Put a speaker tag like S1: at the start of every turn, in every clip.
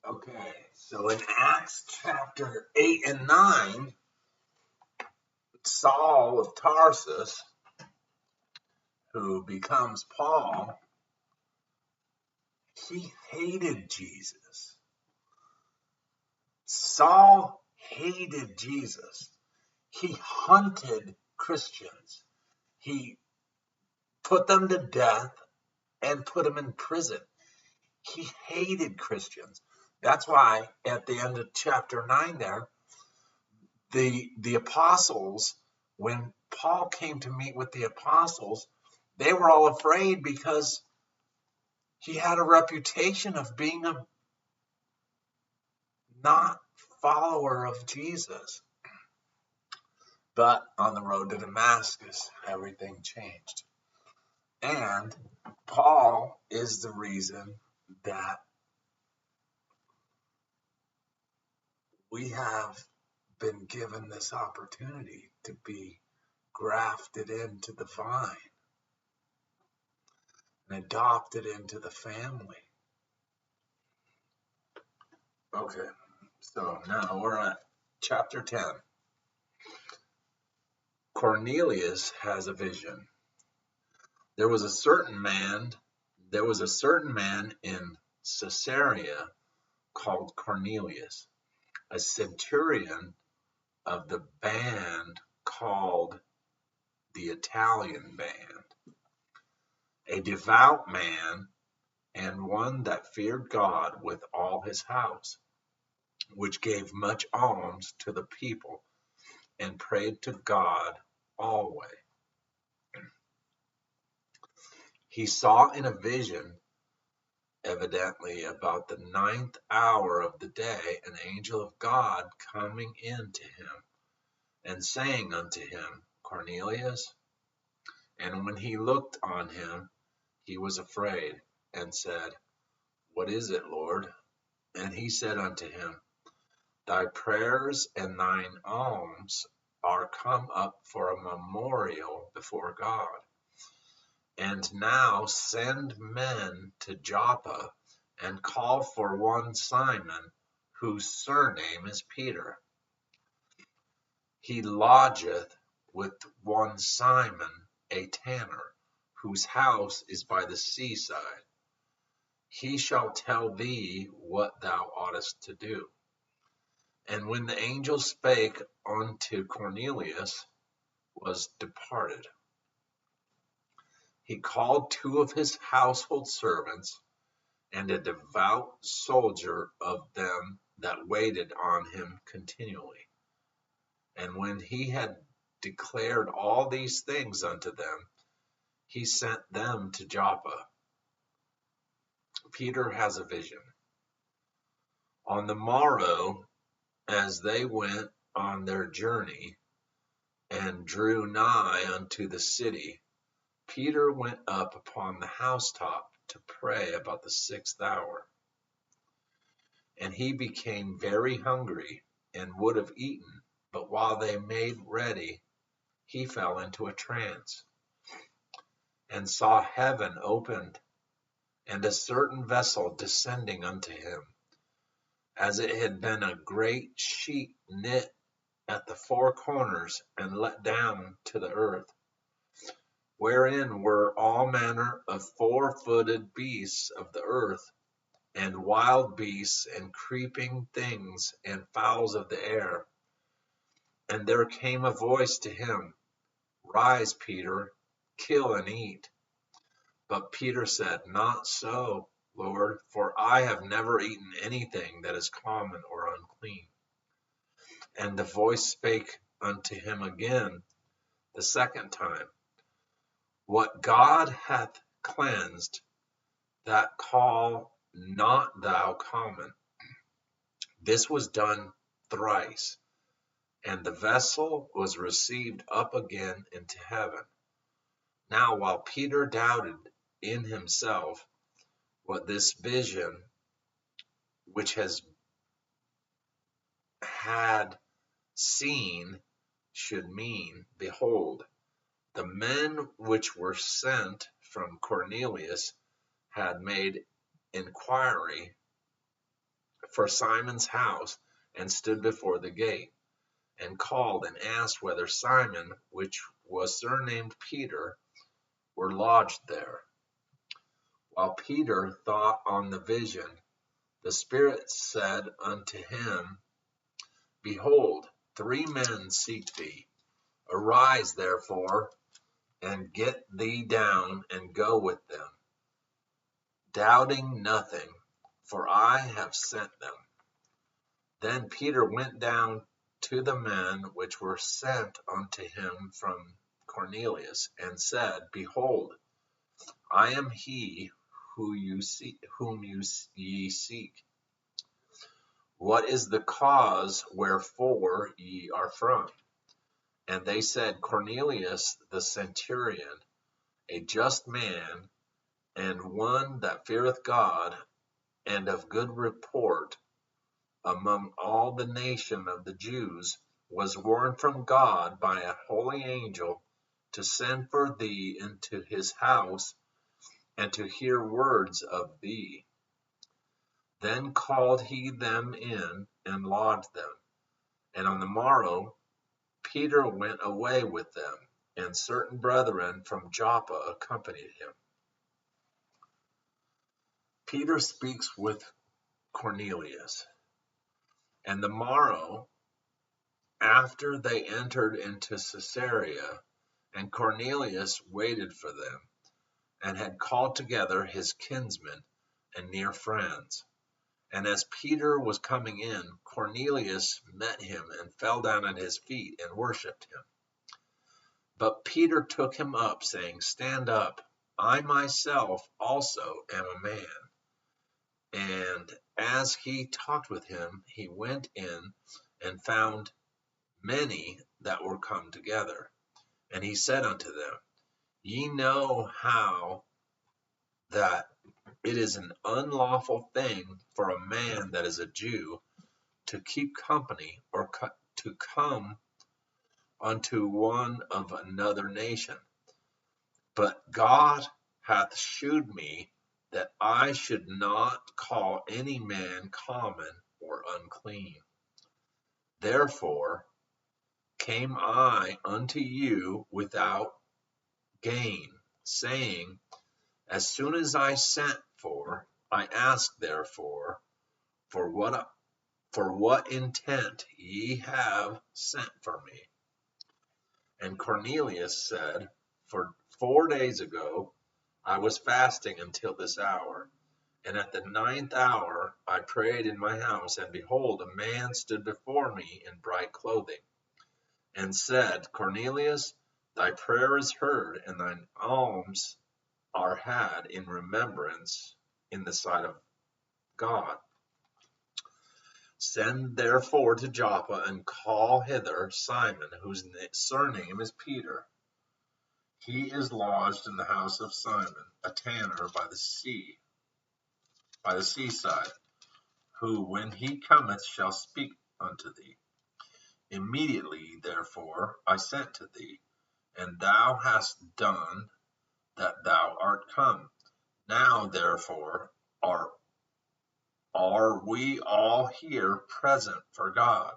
S1: Okay, so in Acts chapter 8 and 9, Saul of Tarsus, who becomes Paul, he hated Jesus. Saul hated Jesus. He hunted Christians. He put them to death and put them in prison. He hated Christians. That's why at the end of chapter 9 there, the apostles, when Paul came to meet with the apostles, they were all afraid because he had a reputation of being a not follower of Jesus. But on the road to Damascus, everything changed. And Paul is the reason that we have been given this opportunity to be grafted into the vine and adopted into the family. Okay, so now we're at chapter 10. Cornelius has a vision. There was a certain man in Caesarea called Cornelius, a centurion of the band called the Italian Band, a devout man and one that feared God with all his house, which gave much alms to the people and prayed to God always. He saw in a vision, evidently about the 9th hour of the day, an angel of God coming in to him and saying unto him, Cornelius. And when he looked on him, he was afraid and said, What is it, Lord? And he said unto him, Thy prayers and thine alms are come up for a memorial before God. And now send men to Joppa, and call for one Simon, whose surname is Peter. He lodgeth with one Simon, a tanner, whose house is by the seaside. He shall tell thee what thou oughtest to do. And when the angel spake unto Cornelius, was departed. He called 2 of his household servants, and a devout soldier of them that waited on him continually. And when he had declared all these things unto them, he sent them to Joppa. Peter has a vision. On the morrow, as they went on their journey and drew nigh unto the city, Peter went up upon the housetop to pray about the 6th hour. And he became very hungry and would have eaten, but while they made ready, he fell into a trance, and saw heaven opened, and a certain vessel descending unto him, as it had been a great sheet knit at the 4 corners and let down to the earth, wherein were all manner of 4-footed beasts of the earth, and wild beasts, and creeping things, and fowls of the air. And there came a voice to him, Rise, Peter, kill and eat. But Peter said, Not so, Lord, for I have never eaten anything that is common or unclean. And the voice spake unto him again the second time, What God hath cleansed, that call not thou common. This was done thrice, and the vessel was received up again into heaven. Now while Peter doubted in himself what this vision which had seen should mean, behold, the men which were sent from Cornelius had made inquiry for Simon's house, and stood before the gate, and called and asked whether Simon, which was surnamed Peter, were lodged there. While Peter thought on the vision, the Spirit said unto him, Behold, 3 men seek thee. Arise, therefore, and get thee down, and go with them, doubting nothing, for I have sent them. Then Peter went down to the men which were sent unto him from Cornelius, and said, Behold, I am he whom ye seek. What is the cause wherefore ye are from? And they said, Cornelius the centurion, a just man, and one that feareth God, and of good report among all the nation of the Jews, was warned from God by a holy angel to send for thee into his house, and to hear words of thee. Then called he them in, and lodged them. And on the morrow Peter went away with them, and certain brethren from Joppa accompanied him. Peter speaks with Cornelius. And the morrow, after they entered into Caesarea, and Cornelius waited for them, and had called together his kinsmen and near friends. And as Peter was coming in, Cornelius met him, and fell down at his feet, and worshipped him. But Peter took him up, saying, Stand up, I myself also am a man. And as he talked with him, he went in, and found many that were come together. And he said unto them, Ye know how that it is an unlawful thing for a man that is a Jew to keep company, or to come unto one of another nation. But God hath shewed me that I should not call any man common or unclean. Therefore came I unto you without gain, saying, As soon as I sent for, I asked therefore, for what intent ye have sent for me. And Cornelius said, For 4 days ago I was fasting until this hour, and at the 9th hour I prayed in my house, and behold, a man stood before me in bright clothing, and said, Cornelius, thy prayer is heard, and thine alms are had in remembrance in the sight of God. Send therefore to Joppa, and call hither Simon, whose surname is Peter. He is lodged in the house of Simon, a tanner by the seaside, who, when he cometh, shall speak unto thee. Immediately, therefore, I sent to thee, and thou hast done that thou art come. Now, therefore, are we all here present for God,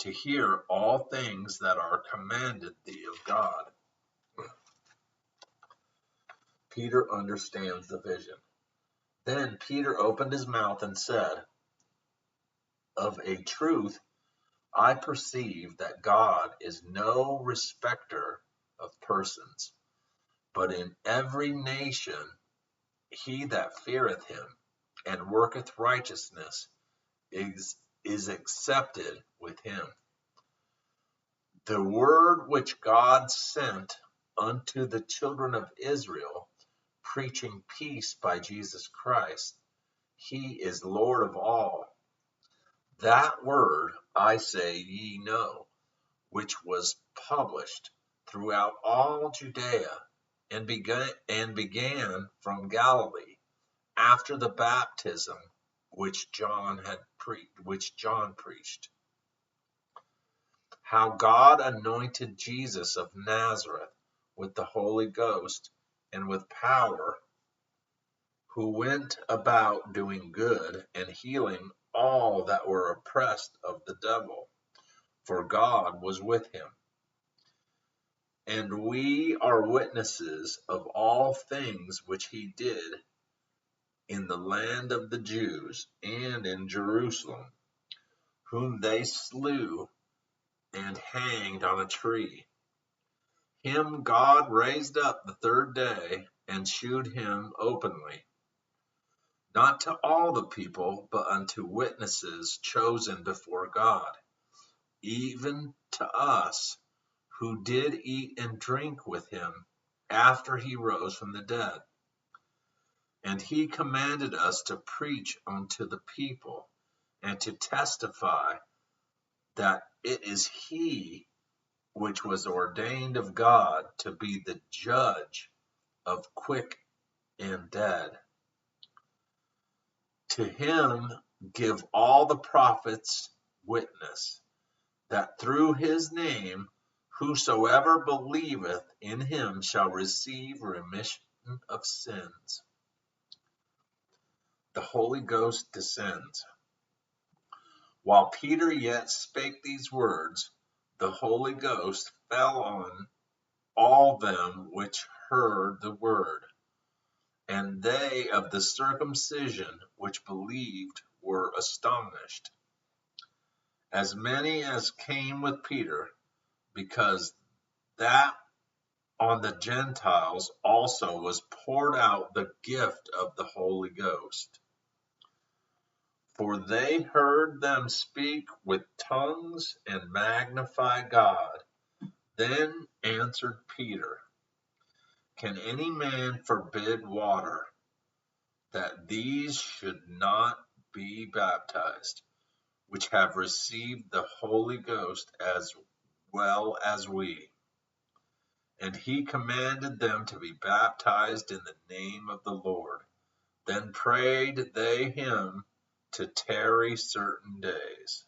S1: to hear all things that are commanded thee of God? Peter understands the vision. Then Peter opened his mouth and said, Of a truth, I perceive that God is no respecter of persons, but in every nation he that feareth him and worketh righteousness is accepted with him. The word which God sent unto the children of Israel, preaching peace by Jesus Christ, he is Lord of all. That word I say ye know, which was published throughout all Judea, and began from Galilee, after the baptism which John preached, how God anointed Jesus of Nazareth with the Holy Ghost and with power, who went about doing good and healing all that were oppressed of the devil, for God was with him. And we are witnesses of all things which he did in the land of the Jews and in Jerusalem, whom they slew and hanged on a tree. Him God raised up the third day and shewed him openly, not to all the people, but unto witnesses chosen before God, even to us, who did eat and drink with him after he rose from the dead. And he commanded us to preach unto the people, and to testify that it is he which was ordained of God to be the judge of quick and dead. To him give all the prophets witness, that through his name whosoever believeth in him shall receive remission of sins. The Holy Ghost descends. While Peter yet spake these words, the Holy Ghost fell on all them which heard the word. And they of the circumcision which believed were astonished, as many as came with Peter, because that on the Gentiles also was poured out the gift of the Holy Ghost. For they heard them speak with tongues and magnify God. Then answered Peter, Can any man forbid water, that these should not be baptized, which have received the Holy Ghost as well as we? And he commanded them to be baptized in the name of the Lord. Then prayed they him to tarry certain days.